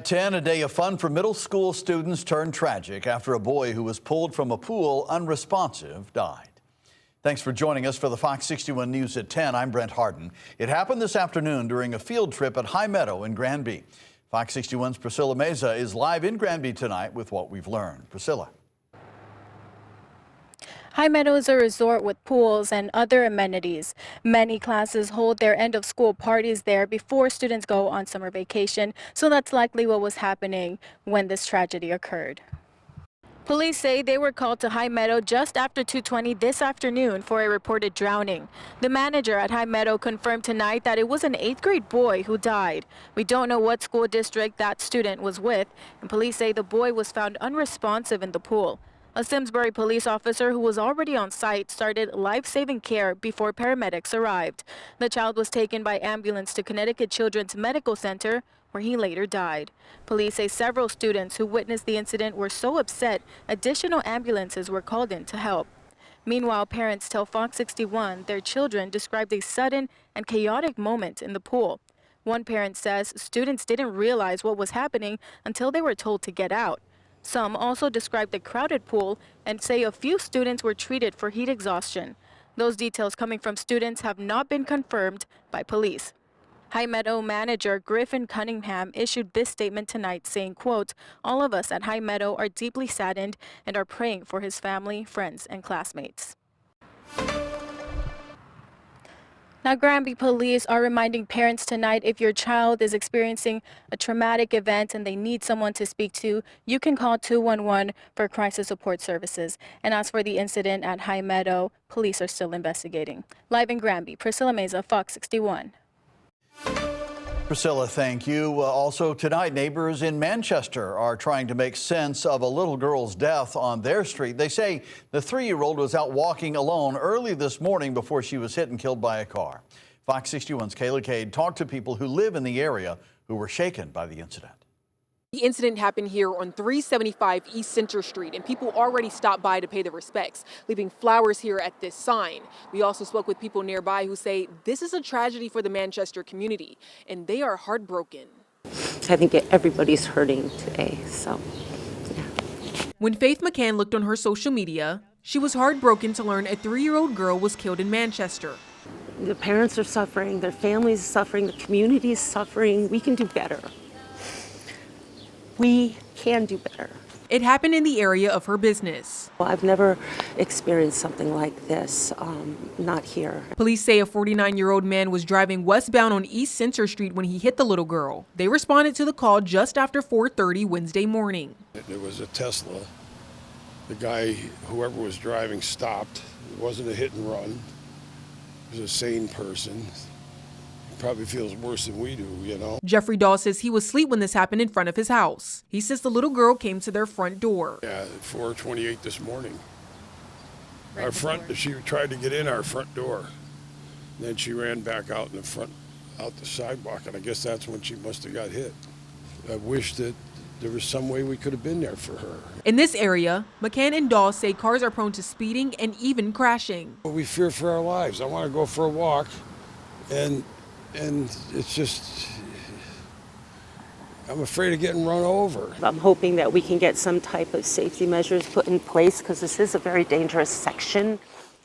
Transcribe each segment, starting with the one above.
At 10, a day of fun for middle school students turned tragic after a boy who was pulled from a pool unresponsive died. Thanks for joining us for the Fox 61 News at 10. I'm Brent Harden. It happened this afternoon during a field trip at High Meadow in Granby. Fox 61's Priscilla Meza is live in Granby tonight with what we've learned. Priscilla. High Meadow is a resort with pools and other amenities. Many classes hold their end of school parties there before students go on summer vacation, so that's likely what was happening when this tragedy occurred. Police say they were called to High Meadow just after 2:20 this afternoon for a reported drowning. The manager at High Meadow confirmed tonight that it was an 8th grade boy who died. We don't know what school district that student was with, and police say the boy was found unresponsive in the pool. A Simsbury police officer who was already on site started life-saving care before paramedics arrived. The child was taken by ambulance to Connecticut Children's Medical Center, where he later died. Police say several students who witnessed the incident were so upset, additional ambulances were called in to help. Meanwhile, parents tell Fox 61 their children described a sudden and chaotic moment in the pool. One parent says students didn't realize what was happening until they were told to get out. Some also described the crowded pool and say a few students were treated for heat exhaustion. Those details coming from students have not been confirmed by police. High Meadow manager Griffin Cunningham issued this statement tonight saying, quote, "All of us at High Meadow are deeply saddened and are praying for his family, friends, and classmates." Now, Granby police are reminding parents tonight if your child is experiencing a traumatic event and they need someone to speak to, you can call 211 for crisis support services. And as for the incident at High Meadow, police are still investigating. Live in Granby, Priscilla Meza, Fox 61. Priscilla, thank you. Also tonight, neighbors in Manchester are trying to make sense of a little girl's death on their street. They say the 3-year-old was out walking alone early this morning before she was hit and killed by a car. Fox 61's Kayla Cade talked to people who live in the area who were shaken by the incident. The incident happened here on 375 East Center Street, and people already stopped by to pay their respects, leaving flowers here at this sign. We also spoke with people nearby who say this is a tragedy for the Manchester community, and they are heartbroken. I think everybody's hurting today, so yeah. When Faith McCann looked on her social media, she was heartbroken to learn a 3-year-old girl was killed in Manchester. The parents are suffering, their families are suffering, the community is suffering. We can do better. We can do better. It happened in the area of her business. Well, I've never experienced something like this, not here. Police say a 49-year-old man was driving westbound on East Center Street when he hit the little girl. They responded to the call just after 4:30 Wednesday morning. It was a Tesla. The guy, whoever was driving, stopped. It wasn't a hit and run. It was a sane person. Probably feels worse than we do, you know. Jeffrey Dahl says he was asleep when this happened in front of his house. He says the little girl came to their front door. Yeah, at 4:28 this morning. She tried to get in our front door. Then she ran back out in the front, out the sidewalk, and I guess that's when she must have got hit. I wish that there was some way we could have been there for her. In this area, McCann and Dahl say cars are prone to speeding and even crashing. We fear for our lives. I want to go for a walk, and it's just, I'm afraid of getting run over. I'm hoping that we can get some type of safety measures put in place because this is a very dangerous section.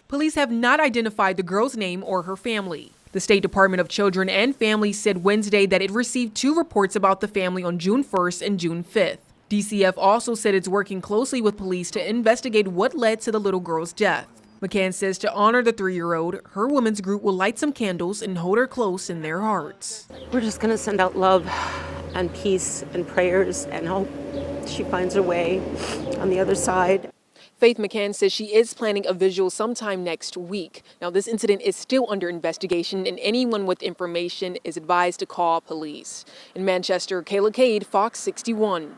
Police have not identified the girl's name or her family. The State Department of Children and Families said Wednesday that it received 2 reports about the family on June 1st and June 5th. DCF also said it's working closely with police to investigate what led to the little girl's death. McCann says to honor the 3-year-old, her women's group will light some candles and hold her close in their hearts. We're just going to send out love and peace and prayers and hope she finds her way on the other side. Faith McCann says she is planning a visual sometime next week. Now, this incident is still under investigation, and anyone with information is advised to call police. In Manchester, Kayla Cade, Fox 61.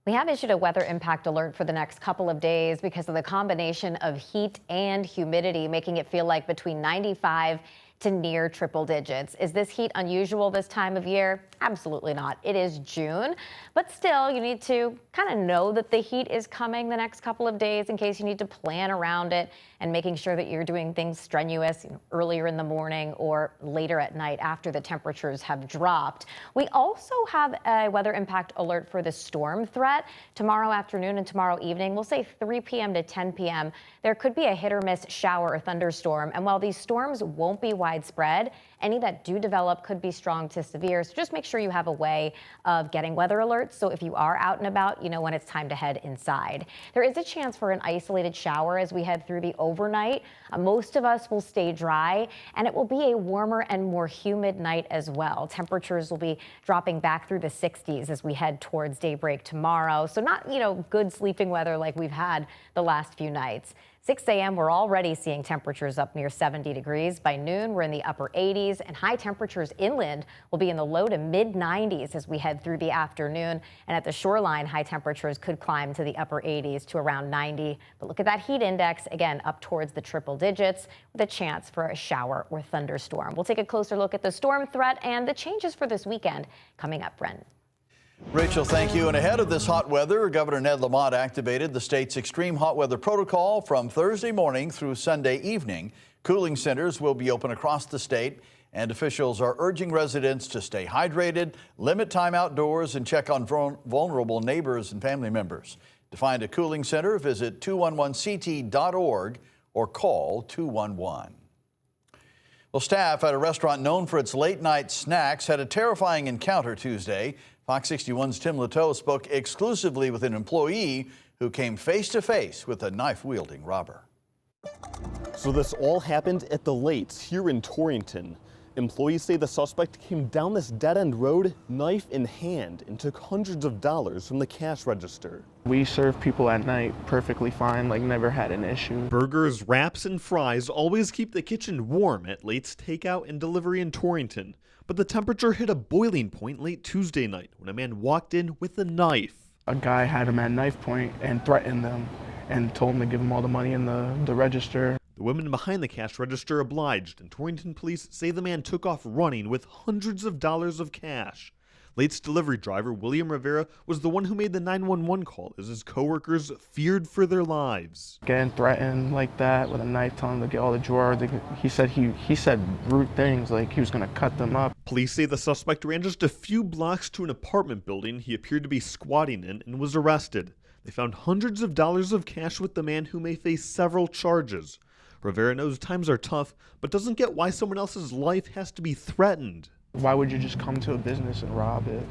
We have issued a weather impact alert for the next couple of days because of the combination of heat and humidity, making it feel like between 95 to near triple digits. Is this heat unusual this time of year? Absolutely not. It is June, but still you need to kind of know that the heat is coming the next couple of days in case you need to plan around it and making sure that you're doing things strenuous earlier in the morning or later at night after the temperatures have dropped. We also have a weather impact alert for the storm threat tomorrow afternoon and tomorrow evening. We'll say 3 p.m. to 10 p.m. There could be a hit or miss shower or thunderstorm. And while these storms won't be widespread, any that do develop could be strong to severe. So just make sure you have a way of getting weather alerts. So if you are out and about, you know when it's time to head inside. There is a chance for an isolated shower as we head through the overnight. Most of us will stay dry, and it will be a warmer and more humid night as well. Temperatures will be dropping back through the 60s as we head towards daybreak tomorrow. So not, good sleeping weather like we've had the last few nights. 6 a.m. we're already seeing temperatures up near 70 degrees. By noon, we're in the upper 80s, and high temperatures inland will be in the low to mid 90s as we head through the afternoon. And at the shoreline, high temperatures could climb to the upper 80s to around 90. But look at that heat index, again, up towards the triple digits with a chance for a shower or thunderstorm. We'll take a closer look at the storm threat and the changes for this weekend coming up, Brent. Rachel, thank you. And ahead of this hot weather, Governor Ned Lamont activated the state's extreme hot weather protocol from Thursday morning through Sunday evening. Cooling centers will be open across the state, and officials are urging residents to stay hydrated, limit time outdoors, and check on vulnerable neighbors and family members. To find a cooling center, visit 211ct.org or call 211. Well, staff at a restaurant known for its late-night snacks had a terrifying encounter Tuesday. Fox 61's Tim Latow spoke exclusively with an employee who came face-to-face with a knife-wielding robber. So this all happened at the Lates here in Torrington. Employees say the suspect came down this dead-end road, knife in hand, and took hundreds of dollars from the cash register. We serve people at night perfectly fine, never had an issue. Burgers, wraps, and fries always keep the kitchen warm at Late's Takeout and Delivery in Torrington. But the temperature hit a boiling point late Tuesday night when a man walked in with a knife. A guy had him at knife point and threatened them and told him to give him all the money in the register. The women behind the cash register obliged, and Torrington police say the man took off running with hundreds of dollars of cash. Late's delivery driver, William Rivera, was the one who made the 911 call as his coworkers feared for their lives. Getting threatened like that with a knife, telling him to get all the drawers. He said rude things like he was going to cut them up. Police say the suspect ran just a few blocks to an apartment building he appeared to be squatting in and was arrested. They found hundreds of dollars of cash with the man who may face several charges. Rivera knows times are tough, but doesn't get why someone else's life has to be threatened. Why would you just come to a business and rob it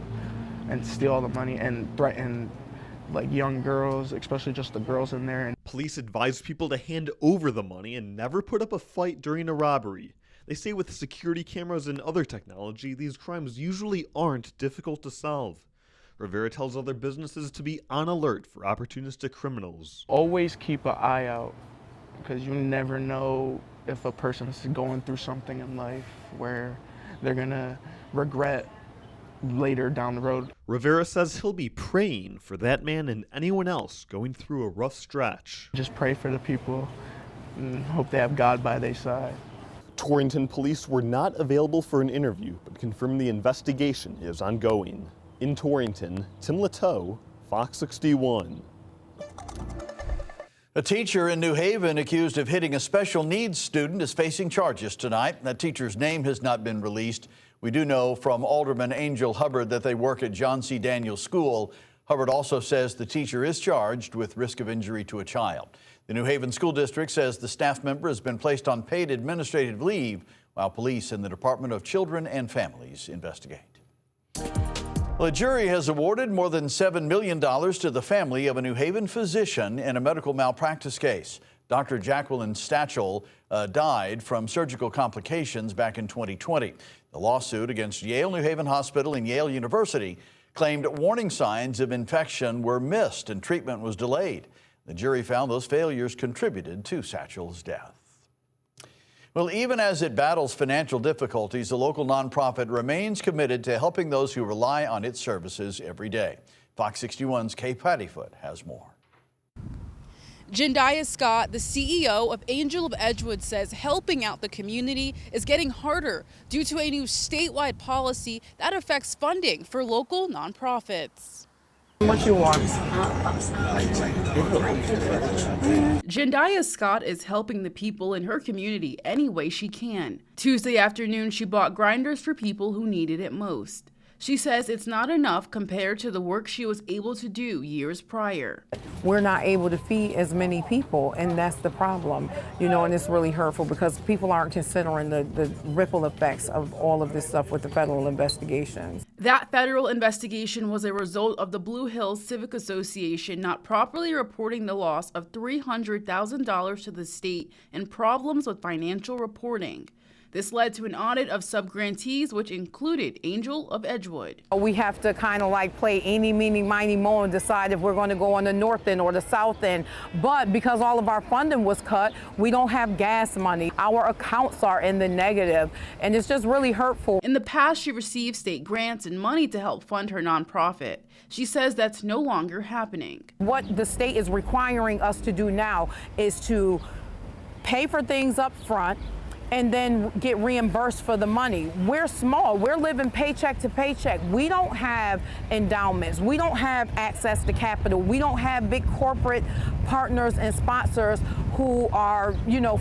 and steal all the money and threaten young girls, especially just the girls in there? Police advise people to hand over the money and never put up a fight during a robbery. They say with security cameras and other technology, these crimes usually aren't difficult to solve. Rivera tells other businesses to be on alert for opportunistic criminals. Always keep an eye out, because you never know if a person's going through something in life where they're gonna regret later down the road. Rivera says he'll be praying for that man and anyone else going through a rough stretch. Just pray for the people and hope they have God by their side. Torrington police were not available for an interview, but confirmed the investigation is ongoing. In Torrington, Tim Latow, Fox 61. A teacher in New Haven accused of hitting a special needs student is facing charges tonight. That teacher's name has not been released. We do know from Alderman Angel Hubbard that they work at John C. Daniels School. Hubbard also says the teacher is charged with risk of injury to a child. The New Haven School District says the staff member has been placed on paid administrative leave while police in the Department of Children and Families investigate. Well, a jury has awarded more than $7 million to the family of a New Haven physician in a medical malpractice case. Dr. Jacqueline Stachel died from surgical complications back in 2020. The lawsuit against Yale New Haven Hospital and Yale University claimed warning signs of infection were missed and treatment was delayed. The jury found those failures contributed to Stachel's death. Well, even as it battles financial difficulties, the local nonprofit remains committed to helping those who rely on its services every day. Fox 61's Kay Pattyfoot has more. Jendaya Scott, the CEO of Angel of Edgewood, says helping out the community is getting harder due to a new statewide policy that affects funding for local nonprofits. What you want? Jendaya Scott is helping the people in her community any way she can. Tuesday afternoon, she bought grinders for people who needed it most. She says it's not enough compared to the work she was able to do years prior. We're not able to feed as many people, and that's the problem, and it's really hurtful because people aren't considering the ripple effects of all of this stuff with the federal investigations. That federal investigation was a result of the Blue Hills Civic Association not properly reporting the loss of $300,000 to the state and problems with financial reporting. This led to an audit of subgrantees, which included Angel of Edgewood. We have to kind of like play eeny, meeny, miny, moe and decide if we're going to go on the north end or the south end. But because all of our funding was cut, we don't have gas money. Our accounts are in the negative, and it's just really hurtful. In the past, she received state grants and money to help fund her nonprofit. She says that's no longer happening. What the state is requiring us to do now is to pay for things up front and then get reimbursed for the money. We're small, we're living paycheck to paycheck. We don't have endowments, we don't have access to capital, we don't have big corporate partners and sponsors who are,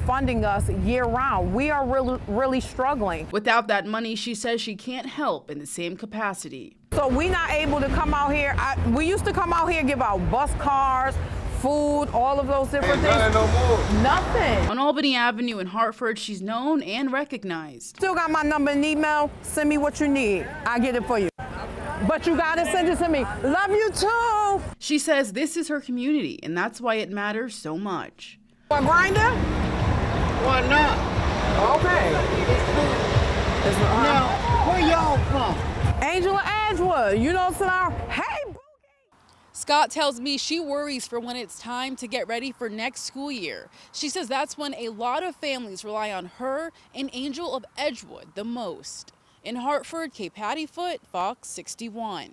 funding us year round. We are really struggling. Without that money, she says she can't help in the same capacity. So we're not able to come out here. We used to come out here and give out bus cards, food, all of those different things. No more. Nothing. On Albany Avenue in Hartford, she's known and recognized. Still got my number and email. Send me what you need. I get it for you. But you gotta send it to me. Love you too. She says this is her community, and that's why it matters so much. A grinder? Why not? Okay. Now, where y'all from? Angel of Edgewood. You know what I'm saying? Hey. Scott tells me she worries for when it's time to get ready for next school year. She says that's when a lot of families rely on her and Angel of Edgewood the most. In Hartford, Kay Pattyfoot, Fox 61.